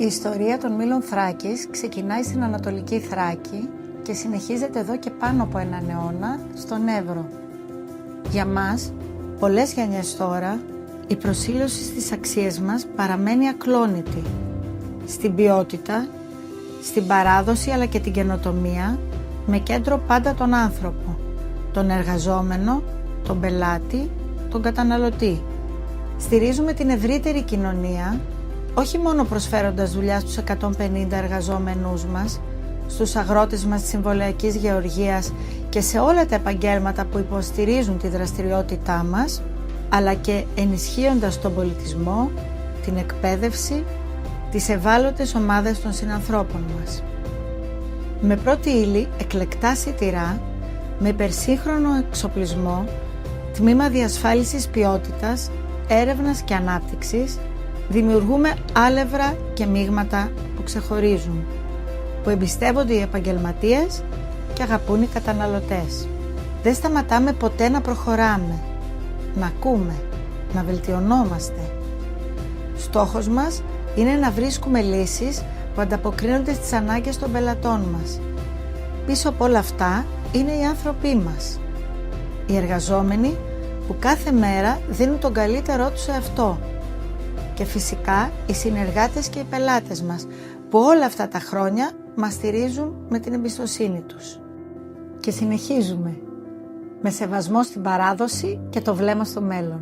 Η ιστορία των Μήλων Θράκης ξεκινάει στην Ανατολική Θράκη και συνεχίζεται εδώ και πάνω από έναν αιώνα στον Εύρο. Για μας, πολλές γενιές τώρα, η προσήλωση στις αξίες μας παραμένει ακλόνητη. Στην ποιότητα, στην παράδοση αλλά και την καινοτομία, με κέντρο πάντα τον άνθρωπο, τον εργαζόμενο, τον πελάτη, τον καταναλωτή. Στηρίζουμε την ευρύτερη κοινωνία, όχι μόνο προσφέροντας δουλειά στους 150 εργαζόμενούς μας, στους αγρότες μας της συμβολιακής γεωργίας και σε όλα τα επαγγέλματα που υποστηρίζουν τη δραστηριότητά μας, αλλά και ενισχύοντας τον πολιτισμό, την εκπαίδευση, τις ευάλωτες ομάδες των συνανθρώπων μας. Με πρώτη ύλη εκλεκτά σιτηρά, με υπερσύγχρονο εξοπλισμό, τμήμα διασφάλισης ποιότητας, έρευνας και ανάπτυξης, δημιουργούμε άλευρα και μείγματα που ξεχωρίζουν, που εμπιστεύονται οι επαγγελματίες και αγαπούν οι καταναλωτές. Δεν σταματάμε ποτέ να προχωράμε, να ακούμε, να βελτιωνόμαστε. Στόχος μας είναι να βρίσκουμε λύσεις που ανταποκρίνονται στις ανάγκες των πελατών μας. Πίσω από όλα αυτά είναι οι άνθρωποι μας, οι εργαζόμενοι που κάθε μέρα δίνουν τον καλύτερό τους σε αυτό, και φυσικά οι συνεργάτες και οι πελάτες μας που όλα αυτά τα χρόνια μας στηρίζουν με την εμπιστοσύνη τους. Και συνεχίζουμε με σεβασμό στην παράδοση και το βλέμμα στο μέλλον.